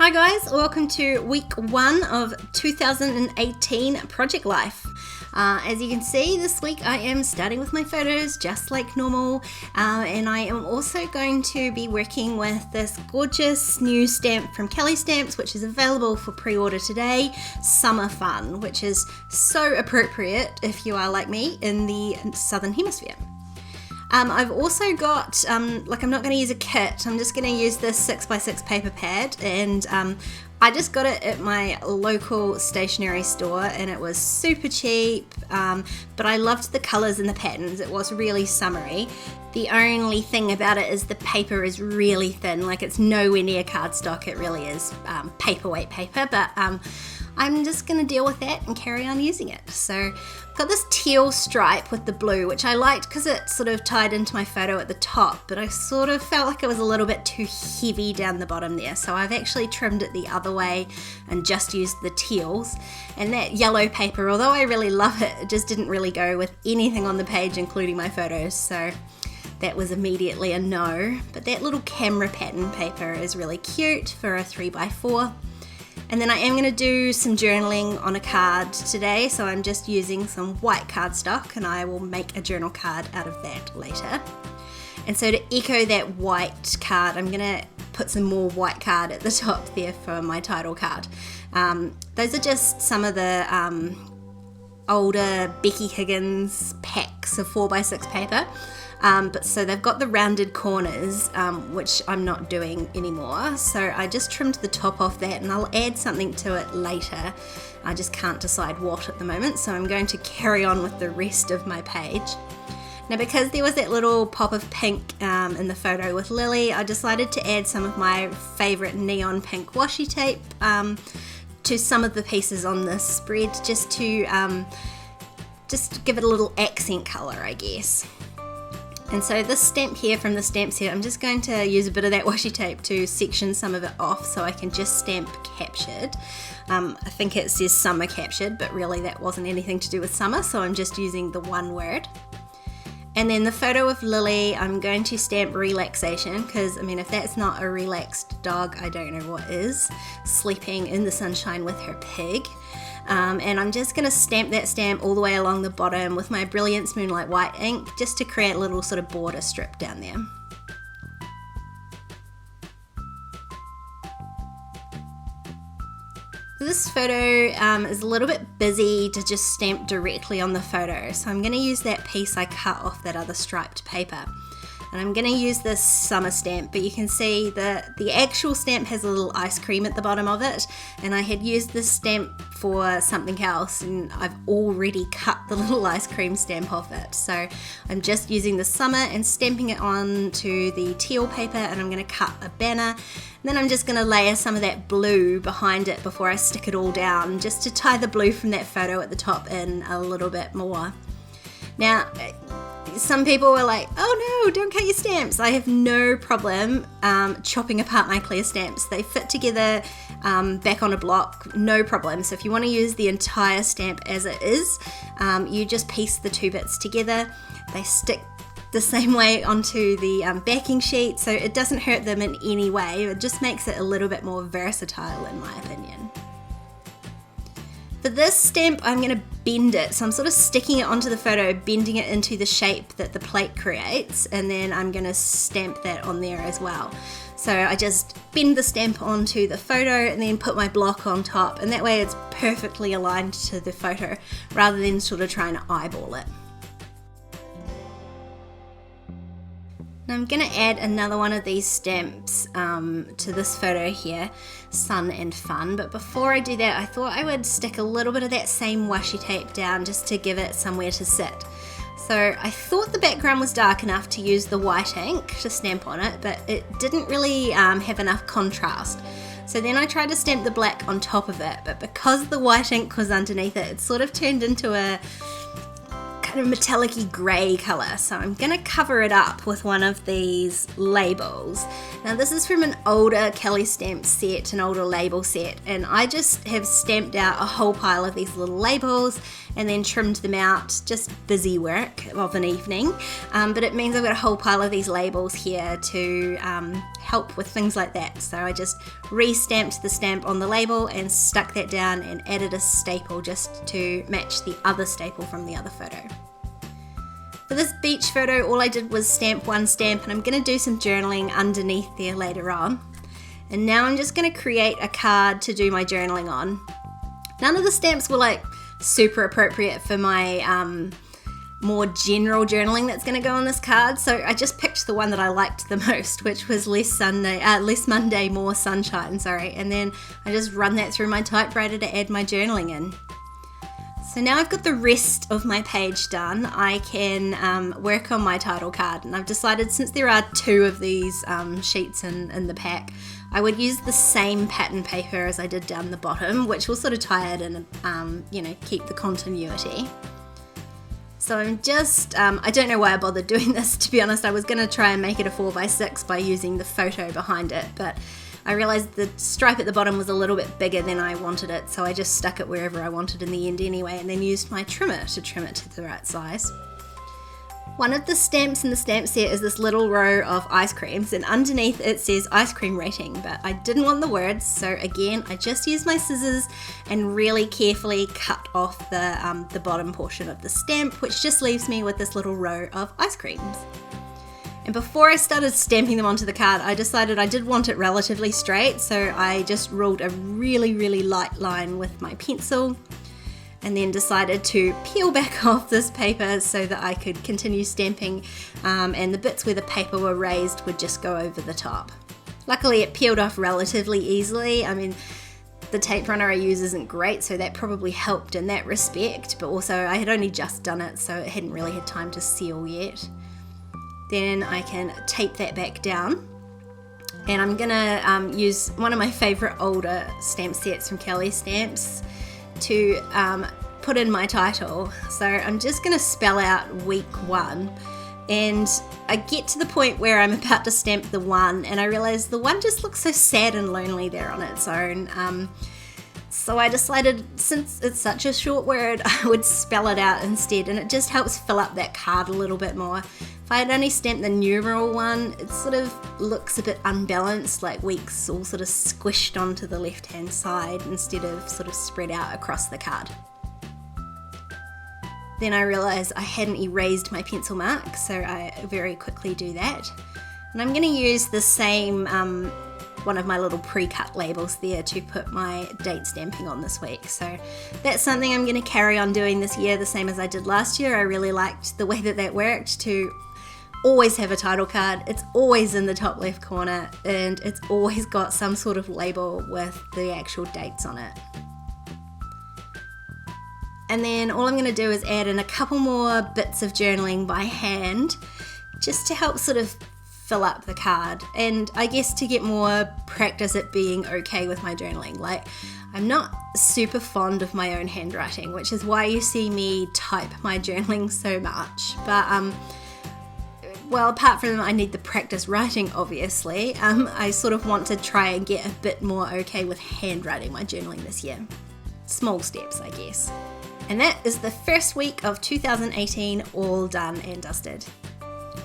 Hi guys, welcome to week 1 of 2018 Project Life. As you can see, this week I am starting with my photos just like normal, and I am also going to be working with this gorgeous new stamp from Kelly Stamps, which is available for pre-order today, Summer Fun, which is so appropriate if you are like me in the Southern Hemisphere. I've also got, I'm not going to use a kit, I'm just going to use this 6x6 paper pad, and I just got it at my local stationery store and it was super cheap, but I loved the colours and the patterns. It was really summery. The only thing about it is the paper is really thin, like it's nowhere near cardstock, it really is paperweight paper, but I'm just going to deal with that and carry on using it. So I've got this teal stripe with the blue, which I liked because it sort of tied into my photo at the top, but I sort of felt like it was a little bit too heavy down the bottom there. So I've actually trimmed it the other way and just used the teals. And that yellow paper, although I really love it, it just didn't really go with anything on the page, including my photos. So that was immediately a no. But that little camera pattern paper is really cute for a 3x4. And then I am going to do some journaling on a card today, so I'm just using some white cardstock and I will make a journal card out of that later. And so to echo that white card, I'm going to put some more white card at the top there for my title card. Those are just some of the older Becky Higgins packs of 4x6 paper. But so they've got the rounded corners, which I'm not doing anymore. So I just trimmed the top off that and I'll add something to it later. I just can't decide what at the moment. So I'm going to carry on with the rest of my page. Now because there was that little pop of pink in the photo with Lily, I decided to add some of my favorite neon pink washi tape to some of the pieces on this spread just to give it a little accent color, I guess. And so this stamp here from the stamp set, I'm just going to use a bit of that washi tape to section some of it off so I can just stamp captured. I think it says summer captured, but really that wasn't anything to do with summer, so I'm just using the one word. And then the photo of Lily, I'm going to stamp relaxation, because I mean if that's not a relaxed dog, I don't know what is, sleeping in the sunshine with her pig. And I'm just going to stamp that stamp all the way along the bottom with my Brilliance Moonlight White ink just to create a little sort of border strip down there. This photo is a little bit busy to just stamp directly on the photo, so I'm going to use that piece I cut off that other striped paper. And I'm going to use this summer stamp, but you can see that the actual stamp has a little ice cream at the bottom of it, and I had used this stamp for something else and I've already cut the little ice cream stamp off it. So I'm just using the summer and stamping it onto the teal paper, and I'm going to cut a banner. And then I'm just going to layer some of that blue behind it before I stick it all down, just to tie the blue from that photo at the top in a little bit more. Now, some people were like, oh no, don't cut your stamps. I have no problem chopping apart my clear stamps. They fit together back on a block, no problem. So if you want to use the entire stamp as it is, you just piece the two bits together. They stick the same way onto the backing sheet, so it doesn't hurt them in any way. It just makes it a little bit more versatile in my opinion. For this stamp, I'm going to bend it. So I'm sort of sticking it onto the photo, bending it into the shape that the plate creates, and then I'm going to stamp that on there as well. So I just bend the stamp onto the photo and then put my block on top, and that way it's perfectly aligned to the photo rather than sort of trying to eyeball it. Now I'm going to add another one of these stamps to this photo here, Sun and Fun, but before I do that I thought I would stick a little bit of that same washi tape down just to give it somewhere to sit. So I thought the background was dark enough to use the white ink to stamp on it, but it didn't really have enough contrast. So then I tried to stamp the black on top of it, but because the white ink was underneath it, it sort of turned into a kind of metallic-y grey colour. So I'm going to cover it up with one of these labels. Now this is from an older Kelly Stamps set, an older label set, and I just have stamped out a whole pile of these little labels and then trimmed them out, just busy work of an evening. But it means I've got a whole pile of these labels here to help with things like that. So I just re-stamped the stamp on the label and stuck that down and added a staple just to match the other staple from the other photo. For this beach photo, all I did was stamp one stamp, and I'm going to do some journaling underneath there later on. And now I'm just going to create a card to do my journaling on. None of the stamps were like super appropriate for my more general journaling that's going to go on this card, so I just picked the one that I liked the most, which was less Monday, more sunshine, and then I just run that through my typewriter to add my journaling in. So now I've got the rest of my page done, I can work on my title card, and I've decided, since there are 2 of these sheets in the pack, I would use the same pattern paper as I did down the bottom, which will sort of tie it in and keep the continuity. So I'm just, I don't know why I bothered doing this, to be honest. I was going to try and make it a 4x6 by using the photo behind it, but I realized the stripe at the bottom was a little bit bigger than I wanted it, so I just stuck it wherever I wanted in the end anyway, and then used my trimmer to trim it to the right size. One of the stamps in the stamp set is this little row of ice creams, and underneath it says ice cream rating, but I didn't want the words, so again I just used my scissors and really carefully cut off the bottom portion of the stamp, which just leaves me with this little row of ice creams. And before I started stamping them onto the card, I decided I did want it relatively straight, so I just ruled a really light line with my pencil, and then decided to peel back off this paper so that I could continue stamping, and the bits where the paper were raised would just go over the top. Luckily it peeled off relatively easily. I mean, the tape runner I use isn't great, so that probably helped in that respect, but also I had only just done it, so it hadn't really had time to seal yet. Then I can tape that back down, and I'm gonna use one of my favorite older stamp sets from Kelly Stamps to put in my title. So I'm just going to spell out week 1, and I get to the point where I'm about to stamp the 1, and I realize the 1 just looks so sad and lonely there on its own. So I decided, since it's such a short word, I would spell it out instead, and it just helps fill up that card a little bit more. If I had only stamped the numeral 1, it sort of looks a bit unbalanced, like weeks all sort of squished onto the left hand side instead of sort of spread out across the card. Then I realised I hadn't erased my pencil mark, so I very quickly do that. And I'm going to use the same one of my little pre-cut labels there to put my date stamping on this week. So that's something I'm going to carry on doing this year, the same as I did last year. I really liked the way that worked, to always have a title card. It's always in the top left corner, and it's always got some sort of label with the actual dates on it. And then all I'm going to do is add in a couple more bits of journaling by hand, just to help sort of fill up the card, and I guess to get more practice at being okay with my journaling. Like, I'm not super fond of my own handwriting, which is why you see me type my journaling so much, but well, apart from I need the practice writing, obviously, I sort of want to try and get a bit more okay with handwriting my journaling this year. Small steps, I guess. And that is the first week of 2018 all done and dusted.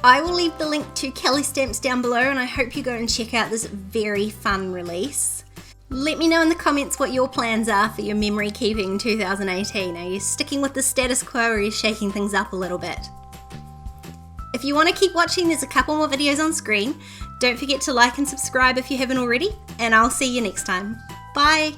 I will leave the link to Kelly Stamps down below, and I hope you go and check out this very fun release. Let me know in the comments what your plans are for your memory keeping 2018. Are you sticking with the status quo, or are you shaking things up a little bit? If you want to keep watching, there's a couple more videos on screen. Don't forget to like and subscribe if you haven't already, and I'll see you next time. Bye!